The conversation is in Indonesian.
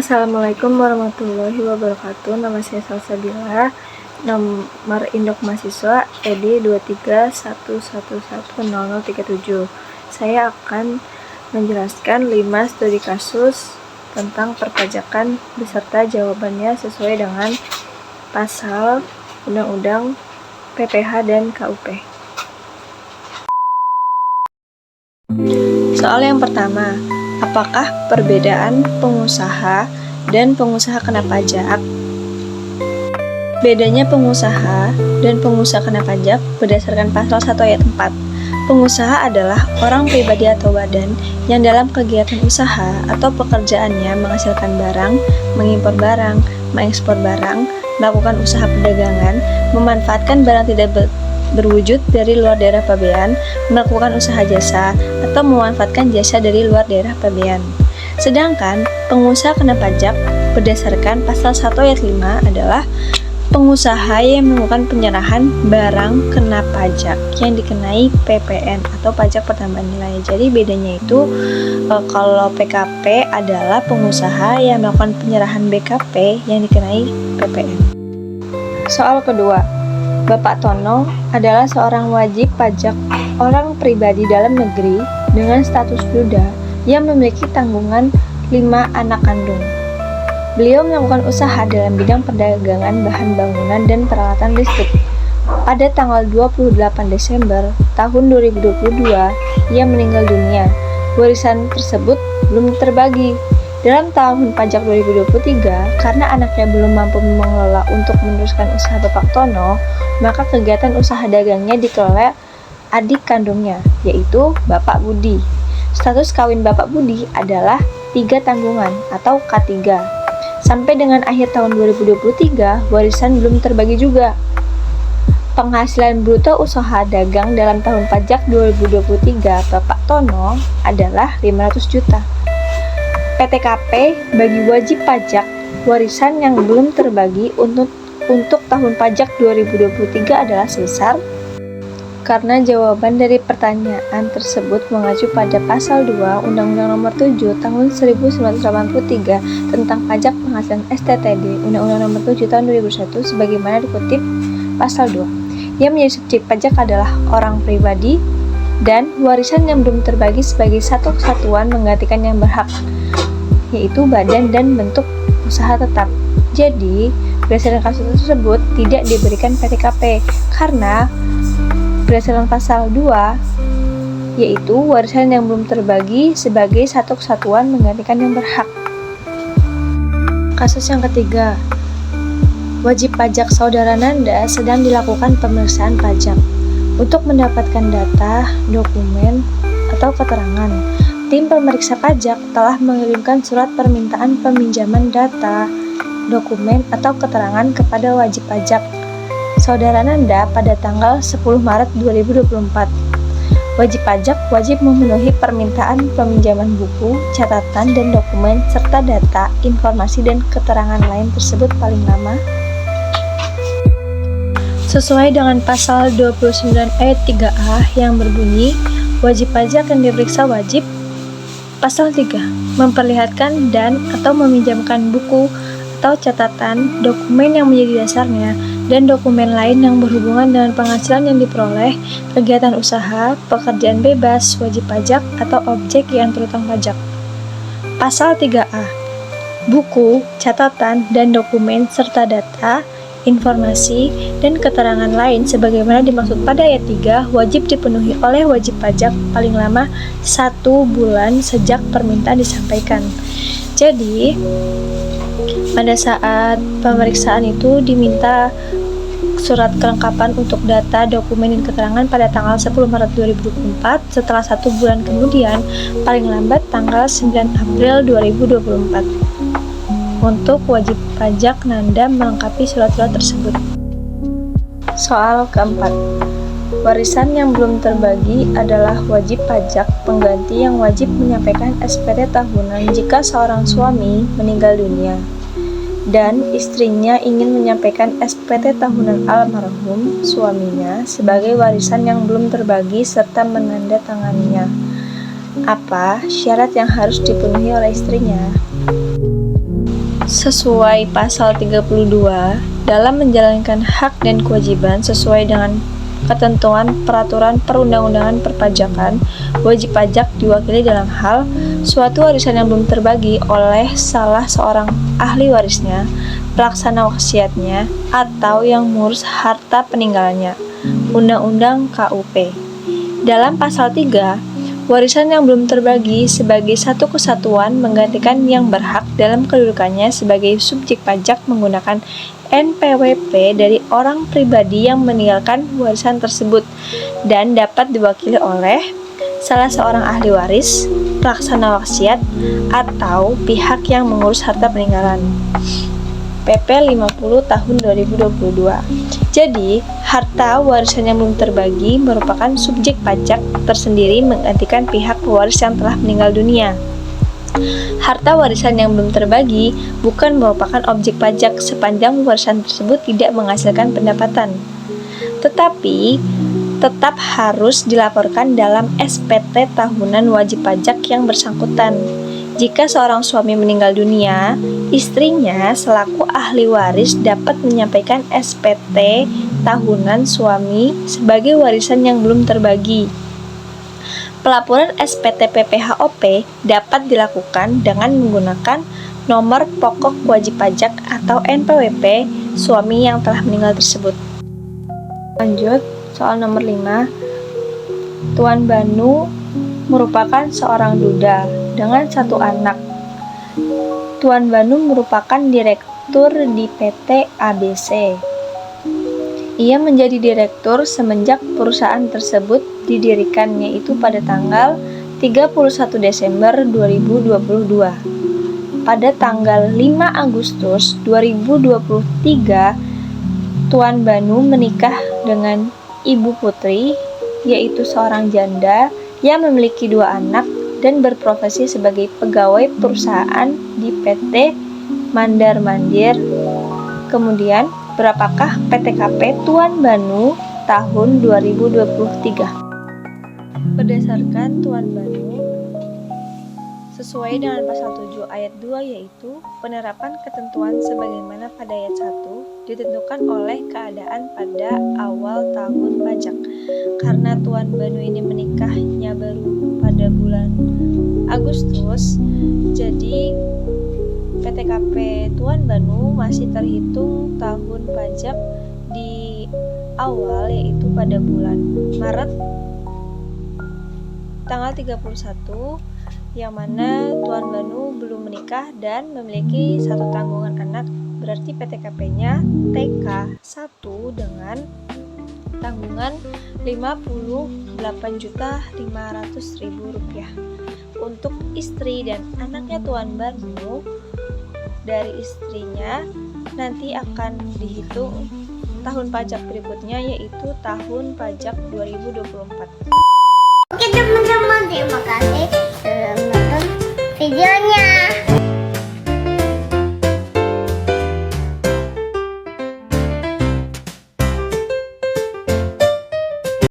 Assalamualaikum warahmatullahi wabarakatuh. Nama saya Salsabila. Nomor induk mahasiswa ED2311110037. Saya akan menjelaskan 5 studi kasus tentang perpajakan beserta jawabannya sesuai dengan pasal Undang-Undang PPH dan KUP. Soal yang pertama, apakah perbedaan pengusaha dan pengusaha kena pajak? Bedanya pengusaha dan pengusaha kena pajak berdasarkan pasal 1 ayat 4. Pengusaha adalah orang pribadi atau badan yang dalam kegiatan usaha atau pekerjaannya menghasilkan barang, mengimpor barang, mengekspor barang, melakukan usaha perdagangan, memanfaatkan barang tidak berwujud dari luar daerah pabean, melakukan usaha jasa, atau memanfaatkan jasa dari luar daerah pabean. Sedangkan pengusaha kena pajak berdasarkan pasal 1 ayat 5 adalah pengusaha yang melakukan penyerahan barang kena pajak yang dikenai PPN atau pajak pertambahan nilai. Jadi bedanya itu kalau PKP adalah pengusaha yang melakukan penyerahan BKP yang dikenai PPN. Soal kedua, Bapak Tono adalah seorang wajib pajak orang pribadi dalam negeri dengan status duda yang memiliki tanggungan 5 anak kandung. Beliau melakukan usaha dalam bidang perdagangan bahan bangunan dan peralatan listrik. Pada tanggal 28 Desember tahun 2022, ia meninggal dunia. Warisan tersebut belum terbagi. Dalam tahun pajak 2023, karena anaknya belum mampu mengelola untuk meneruskan usaha Bapak Tono, maka kegiatan usaha dagangnya dikelola adik kandungnya, yaitu Bapak Budi. Status kawin Bapak Budi adalah 3 tanggungan atau K3. Sampai dengan akhir tahun 2023, warisan belum terbagi juga. Penghasilan bruto usaha dagang dalam tahun pajak 2023 Bapak Tono adalah 500 juta. PTKP bagi wajib pajak warisan yang belum terbagi untuk tahun pajak 2023 adalah sebesar. Karena jawaban dari pertanyaan tersebut mengacu pada pasal 2 Undang-Undang Nomor 7 Tahun 1983 tentang pajak penghasilan STTD, Undang-Undang Nomor 7 Tahun 2001 sebagaimana dikutip pasal 2. Yang menjadi subjek pajak adalah orang pribadi dan warisan yang belum terbagi sebagai satu kesatuan menggantikan yang berhak, yaitu badan dan bentuk usaha tetap. Jadi, berdasarkan kasus tersebut tidak diberikan PTKP karena berdasarkan pasal 2, yaitu warisan yang belum terbagi sebagai satu kesatuan menggantikan yang berhak. Kasus yang ketiga, wajib pajak saudara Nanda sedang dilakukan pemeriksaan pajak. Untuk mendapatkan data, dokumen, atau keterangan, tim pemeriksa pajak telah mengirimkan surat permintaan peminjaman data, dokumen, atau keterangan kepada wajib pajak saudara Nanda pada tanggal 10 Maret 2024. Wajib pajak wajib memenuhi permintaan peminjaman buku, catatan, dan dokumen, serta data, informasi, dan keterangan lain tersebut paling lama sesuai dengan pasal 29 ayat 3A yang berbunyi, wajib pajak yang diperiksa wajib. Pasal 3, memperlihatkan dan atau meminjamkan buku atau catatan, dokumen yang menjadi dasarnya, dan dokumen lain yang berhubungan dengan penghasilan yang diperoleh, kegiatan usaha, pekerjaan bebas, wajib pajak, atau objek yang terutang pajak. Pasal 3A, buku, catatan, dan dokumen serta data, informasi, dan keterangan lain sebagaimana dimaksud pada ayat 3 wajib dipenuhi oleh wajib pajak paling lama 1 bulan sejak permintaan disampaikan. Jadi, pada saat pemeriksaan itu diminta surat kelengkapan untuk data, dokumen, dan keterangan pada tanggal 10 Maret 2024, setelah 1 bulan kemudian, paling lambat tanggal 9 April 2024. Untuk wajib pajak Nanda melengkapi surat-surat tersebut. Soal keempat, warisan yang belum terbagi adalah wajib pajak pengganti yang wajib menyampaikan SPT tahunan jika seorang suami meninggal dunia dan istrinya ingin menyampaikan SPT tahunan almarhum suaminya sebagai warisan yang belum terbagi serta menandatanganinya. Apa syarat yang harus dipenuhi oleh istrinya? sesuai pasal 32 dalam menjalankan hak dan kewajiban sesuai dengan ketentuan peraturan perundang-undangan perpajakan, wajib pajak diwakili dalam hal suatu warisan yang belum terbagi oleh salah seorang ahli warisnya, pelaksana wasiatnya, atau yang mengurus harta peninggalannya. Undang-Undang KUP. Dalam pasal 3, warisan yang belum terbagi sebagai satu kesatuan menggantikan yang berhak dalam kedudukannya sebagai subjek pajak menggunakan NPWP dari orang pribadi yang meninggalkan warisan tersebut dan dapat diwakili oleh salah seorang ahli waris, pelaksana wasiat, atau pihak yang mengurus harta peninggalan. PP 50 tahun 2022. Jadi, harta warisan yang belum terbagi merupakan subjek pajak tersendiri menggantikan pihak pewaris yang telah meninggal dunia. Harta warisan yang belum terbagi bukan merupakan objek pajak sepanjang warisan tersebut tidak menghasilkan pendapatan, tetapi tetap harus dilaporkan dalam SPT tahunan wajib pajak yang bersangkutan. Jika seorang suami meninggal dunia, istrinya selaku ahli waris dapat menyampaikan SPT tahunan suami sebagai warisan yang belum terbagi. Pelaporan SPT PPHOP dapat dilakukan dengan menggunakan nomor pokok wajib pajak atau NPWP suami yang telah meninggal tersebut. Lanjut, soal nomor 5. Tuan Banu merupakan seorang duda dengan satu anak. Tuan Banu merupakan direktur di PT ABC. Ia menjadi direktur semenjak perusahaan tersebut didirikan, yaitu pada tanggal 31 Desember 2022. Pada tanggal 5 Agustus 2023, Tuan Banu menikah dengan Ibu Putri, yaitu seorang janda yang memiliki 2 anak dan berprofesi sebagai pegawai perusahaan di PT Mandar Mandir. Kemudian, berapakah PTKP Tuan Banu tahun 2023? Berdasarkan Tuan Banu, sesuai dengan pasal 7 ayat 2, yaitu penerapan ketentuan sebagaimana pada ayat 1 ditentukan oleh keadaan pada awal tahun pajak. Karena Tuan Banu ini menikahnya baru pada bulan Agustus, jadi PTKP Tuan Banu masih terhitung tahun pajak di awal, yaitu pada bulan Maret tanggal 31, yang mana Tuan Banu belum menikah dan memiliki satu tanggungan anak. Berarti PTKP-nya TK1 dengan tanggungan Rp58.500.000. Untuk istri dan anaknya Tuan Banu, dari istrinya nanti akan dihitung tahun pajak berikutnya, yaitu tahun pajak 2024. Oke teman-teman, terima kasih sudah menonton videonya.